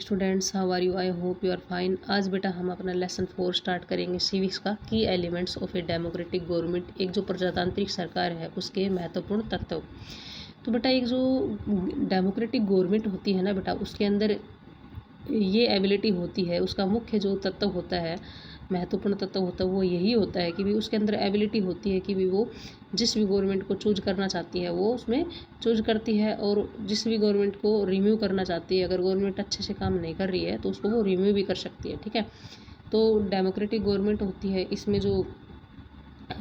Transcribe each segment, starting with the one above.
Students, how are you? I hope you are fine. आज बेटा हम अपना लेसन 4 स्टार्ट करेंगे सिविक्स का, की elements of a democratic government. एक जो प्रजातांत्रिक सरकार है उसके महत्वपूर्ण तत्व। तो बेटा एक जो डेमोक्रेटिक गवर्नमेंट होती है ना बेटा, उसके अंदर ये एबिलिटी होती है, उसका मुख्य जो तत्व होता है, महत्वपूर्ण तत्व होता है, वो यही होता है कि भी उसके अंदर एबिलिटी होती है कि भी वो जिस भी गवर्नमेंट को चूज करना चाहती है वो उसमें चूज करती है, और जिस भी गवर्नमेंट को रिम्यू करना चाहती है, अगर गवर्नमेंट अच्छे से काम नहीं कर रही है तो उसको वो रिम्यू भी कर सकती है। ठीक है, तो डेमोक्रेटिक गवर्नमेंट होती है, इसमें जो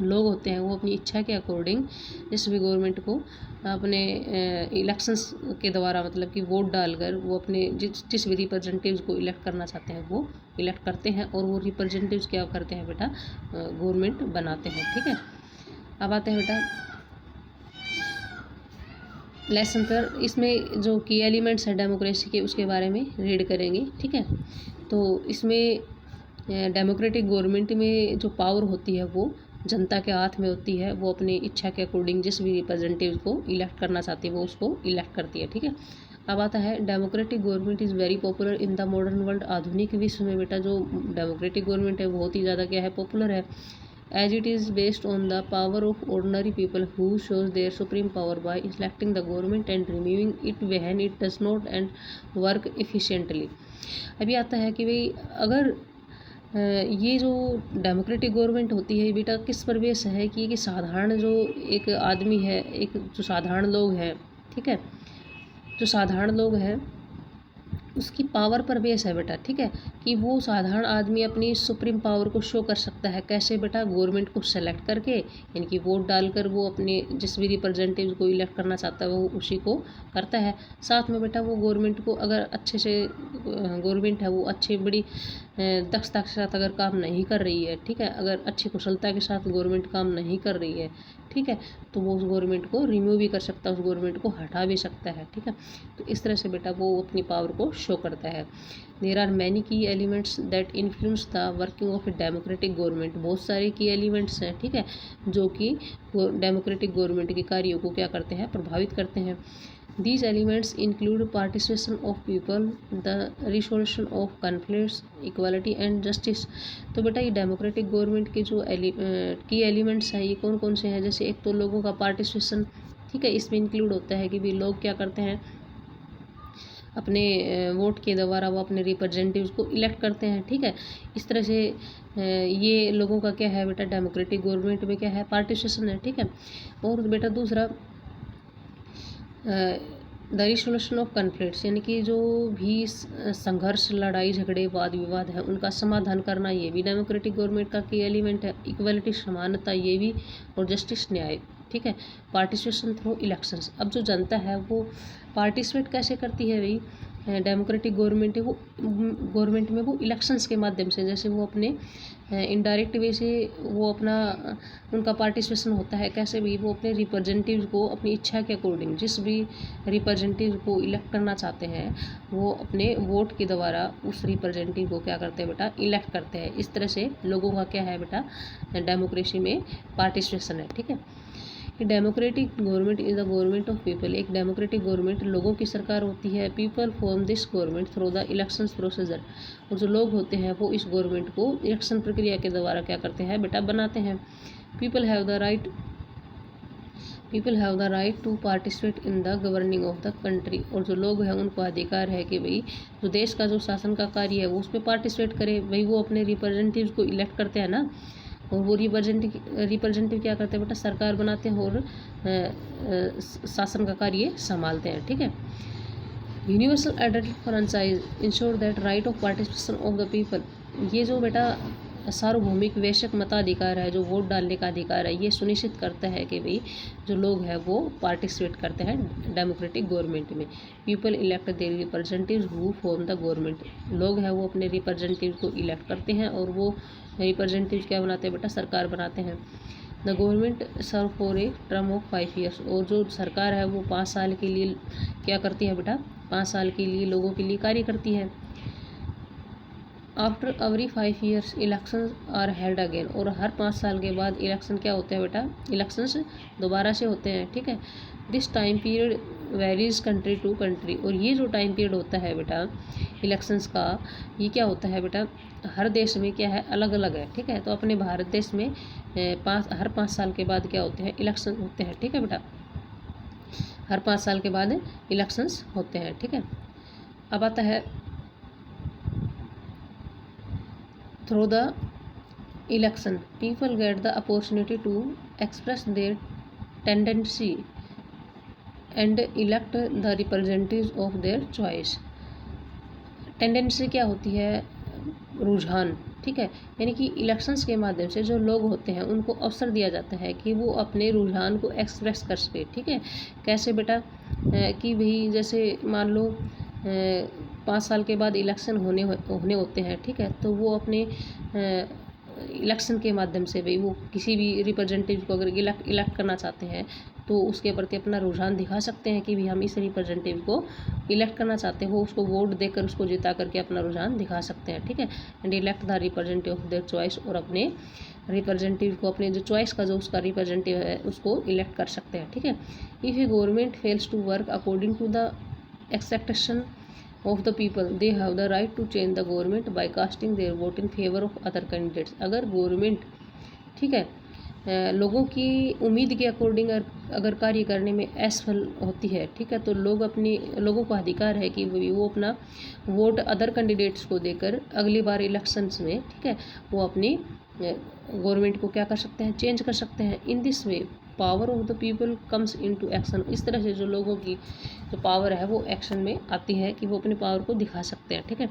लोग होते हैं वो अपनी इच्छा के अकॉर्डिंग जिस भी गवर्नमेंट को अपने इलेक्शंस के द्वारा, मतलब कि वोट डालकर वो अपने जिस भी रिप्रेजेंटेटिव्स को इलेक्ट करना चाहते हैं वो इलेक्ट करते हैं, और वो रिप्रेजेंटेटिव्स क्या करते हैं बेटा, गवर्नमेंट बनाते हैं। ठीक है, अब आते हैं बेटा लेसन पर। इसमें जो की एलिमेंट्स है डेमोक्रेसी के उसके बारे में रीड करेंगे। ठीक है, तो इसमें डेमोक्रेटिक गवर्नमेंट में जो पावर होती है वो जनता के हाथ में होती है, वो अपनी इच्छा के अकॉर्डिंग जिस भी रिप्रेजेंटेटिव को इलेक्ट करना चाहती है वो उसको इलेक्ट करती है। ठीक है, अब आता है democratic government is very popular in the modern world. आधुनिक विश्व में बेटा जो डेमोक्रेटिक गवर्नमेंट है बहुत ही ज़्यादा क्या है, पॉपुलर है, as it is based on the power of ordinary people who shows their supreme power by electing the government and removing it when it does not and work efficiently। अभी आता है कि भाई अगर ये जो डेमोक्रेटिक गवर्नमेंट होती है बेटा किस पर बेस है कि साधारण जो एक आदमी है, एक जो साधारण लोग हैं, ठीक है, जो साधारण लोग हैं उसकी पावर पर बेस है बेटा। ठीक है, कि वो साधारण आदमी अपनी सुप्रीम पावर को शो कर सकता है, कैसे बेटा, गवर्नमेंट को सेलेक्ट करके, यानी कि वोट डालकर वो अपने जिस भी रिप्रेजेंटेटिव को इलेक्ट करना चाहता है वो उसी को करता है। साथ में बेटा वो गवर्नमेंट को अगर अच्छे से गवर्नमेंट है वो अच्छी बड़ी दक्षता के साथ अगर काम नहीं कर रही है, ठीक है, अगर अच्छी कुशलता के साथ गवर्नमेंट काम नहीं कर रही है, ठीक है, तो वो उस गवर्नमेंट को रिमूव भी कर सकता है, उस गवर्नमेंट को हटा भी सकता है। ठीक है, तो इस तरह से बेटा वो अपनी पावर को शो करता है। देयर आर मैनी की elements that influence the working of a democratic government. बहुत सारे की एलिमेंट्स हैं, ठीक है, जो कि डेमोक्रेटिक गवर्नमेंट के कार्यों को क्या करते हैं, प्रभावित करते हैं। These elements include participation of people, the resolution of conflicts, equality and justice। तो बेटा ये डेमोक्रेटिक गवर्नमेंट के जो की एलिमेंट्स हैं ये कौन कौन से हैं, जैसे एक तो लोगों का पार्टिसिपेशन, ठीक है, इसमें इंक्लूड होता है कि भी लोग क्या करते हैं, अपने वोट के द्वारा वो अपने रिप्रेजेंटेटिव्स को इलेक्ट करते हैं। ठीक है, इस तरह से ये लोगों का क्या है बेटा, डेमोक्रेटिक गवर्नमेंट में क्या है, पार्टिसिपेशन है। ठीक है, और बेटा दूसरा द रिसोल्यूशन ऑफ कन्फ्लिक्ट्स, यानी कि जो भी संघर्ष, लड़ाई झगड़े, वाद विवाद है उनका समाधान करना, ये भी डेमोक्रेटिक गवर्नमेंट का की एलिमेंट है। इक्वलिटी, समानता, ये भी, और जस्टिस, न्याय। ठीक है, पार्टिसिपेशन थ्रू इलेक्शंस। अब जो जनता है वो पार्टिसिपेट कैसे करती है भाई, डेमोक्रेटिक गवर्नमेंट है वो गवर्नमेंट में वो इलेक्शंस के माध्यम से, जैसे वो अपने इनडायरेक्ट वे से वो अपना उनका पार्टिसिपेशन होता है, कैसे भी, वो अपने रिप्रेजेंटेटिव को अपनी इच्छा के अकॉर्डिंग जिस भी रिप्रेजेंटेटिव को इलेक्ट करना चाहते हैं वो अपने वोट के द्वारा उस रिप्रेजेंटेटिव को क्या करते हैं बेटा, इलेक्ट करते हैं। इस तरह से लोगों का क्या है बेटा, डेमोक्रेसी में पार्टिसिपेशन है। ठीक है, democratic government is the government of people. एक डेमोक्रेटिक गवर्नमेंट लोगों की सरकार होती है। People form this government through the elections procedure. और जो लोग होते हैं वो इस गवर्नमेंट को इलेक्शन प्रक्रिया के द्वारा क्या करते हैं बेटा, बनाते हैं। People have the right to participate in the governing of the country. और जो लोग हैं उनको अधिकार है कि भाई जो देश का जो शासन का कार्य है वो उस पर पार्टिसिपेट करे। भाई वो अपने रिप्रेजेंटेटिव को इलेक्ट करते हैं ना, और वो रिप्रेजेंटेटिव क्या करते हैं बेटा, सरकार बनाते हैं और शासन का कार्य संभालते हैं। ठीक है, universal added franchise ensure that right of participation of the people. ये जो बेटा सार्वभौमिक वैश्विक मताधिकार है, जो वोट डालने का अधिकार है, ये सुनिश्चित करता है कि भाई जो लोग हैं वो पार्टिसिपेट करते हैं डेमोक्रेटिक गवर्नमेंट में। People elect their representatives who form the government. लोग हैं वो अपने रिप्रेजेंटेटिव को इलेक्ट करते हैं और वो रिप्रेजेंटेटिव क्या बनाते हैं बेटा, सरकार बनाते हैं। The government serve for a term of 5 years. और जो सरकार है वो 5 साल के लिए क्या करती है बेटा, 5 साल के लिए लोगों के लिए कार्य करती है। After every 5 years election are held again. और हर 5 साल के बाद इलेक्शन क्या होते हैं बेटा, इलेक्शंस दोबारा से होते हैं। ठीक है, this time period varies country to country. और ये जो टाइम पीरियड होता है बेटा इलेक्शंस का, ये क्या होता है बेटा, हर देश में क्या है, अलग अलग है। ठीक है, तो अपने भारत देश में हर 5 साल के बाद क्या होते हैं, इलेक्शन होते हैं। ठीक है बेटा, हर 5 साल के बाद इलेक्शंस होते हैं। ठीक है, अब आता है through the election people get the opportunity to express their tendency and elect the representatives of their choice. Tendency क्या होती है, रुझान। ठीक है, यानी कि इलेक्शंस के माध्यम से जो लोग होते हैं उनको अवसर दिया जाता है कि वो अपने रुझान को एक्सप्रेस कर सके। ठीक है, कैसे बेटा, कि भाई जैसे मान लो 5 साल के बाद इलेक्शन होने होते हैं। ठीक है, तो वो अपने इलेक्शन के माध्यम से भाई वो किसी भी रिप्रेजेंटेटिव को अगर इलेक्ट करना चाहते हैं तो उसके प्रति अपना रुझान दिखा सकते हैं कि भी हम इस रिप्रेजेंटेटिव को इलेक्ट करना चाहते हैं, वो उसको वोट देकर उसको जिता करके अपना रुझान दिखा सकते हैं। ठीक है, and elect the representative of their choice, और अपने रिप्रेजेंटेटिव को अपने जो चॉइस का जो उसका रिप्रेजेंटेटिव है उसको इलेक्ट कर सकते हैं। ठीक है, if a government fails to work according to the expectation of the people, they have the right to change the government by casting their vote in favor of other candidates। अगर government, ठीक है, लोगों की उम्मीद के according अगर कार्य करने में असफल होती है, ठीक है, तो लोगों को अधिकार है कि वो अपना वोट अदर कैंडिडेट्स को देकर अगली बार इलेक्शंस में, ठीक है, वो अपनी गवर्नमेंट को क्या कर सकते हैं, चेंज कर सकते हैं। In this way power of the people comes into action. इस तरह से जो लोगों की जो पावर है वो एक्शन में आती है कि वो अपने पावर को दिखा सकते हैं। ठीक है,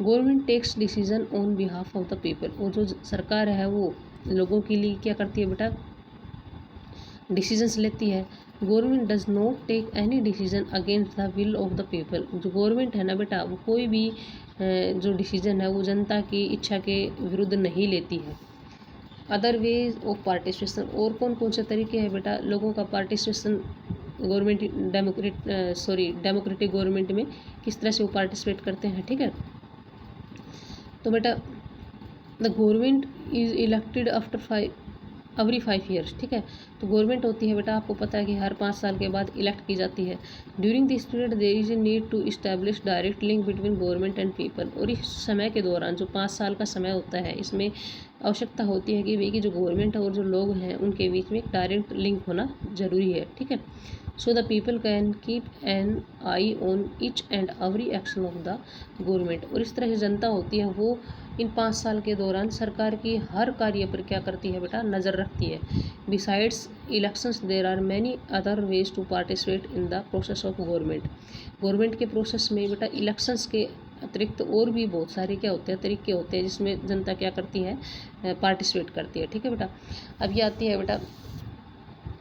government takes decision on behalf of the people. और जो सरकार है वो लोगों के लिए क्या करती है बेटा, डिसीजंस लेती है। Government does not take any decision against the will of the people. जो गवर्नमेंट है ना बेटा, वो कोई भी जो डिसीजन है वो जनता की इच्छा के विरुद्ध नहीं लेती है। अदर वेज ऑफ पार्टिसिपेशन, और कौन कौन से तरीके हैं बेटा लोगों का पार्टिसिपेशन गवर्नमेंट डेमोक्रेटिक गवर्नमेंट में किस तरह से वो पार्टिसिपेट करते हैं। ठीक है, तो बेटा the government is elected after every 5 years. ठीक है, तो गवर्नमेंट होती है बेटा, आपको पता है कि हर 5 साल के बाद इलेक्ट की जाती है। During this period there is a need to establish direct link between government and people. और इस समय के दौरान जो 5 साल का समय होता है, इसमें आवश्यकता होती है कि भाई कि जो गवर्नमेंट और जो लोग हैं उनके बीच में एक डायरेक्ट लिंक होना जरूरी है। ठीक है, so the people can keep an I on each and every action of the government. और इस तरह से जनता होती है वो इन 5 साल के दौरान सरकार की हर कार्य पर क्या करती है बेटा, नज़र रखती है। Besides elections there are many other ways to participate in the process of government के प्रोसेस में बेटा इलेक्शंस के अतिरिक्त और भी बहुत सारे क्या होते हैं, तरीके होते हैं जिसमें जनता क्या करती है, पार्टिसिपेट करती है। ठीक है बेटा, अब ये आती है बेटा,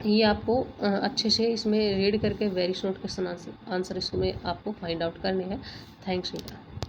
ये आपको अच्छे से इसमें रीड करके वेरिएशन नोट क्वेश्चन आंसर इसमें आपको फाइंड आउट करने हैं। थैंक्स बेटा।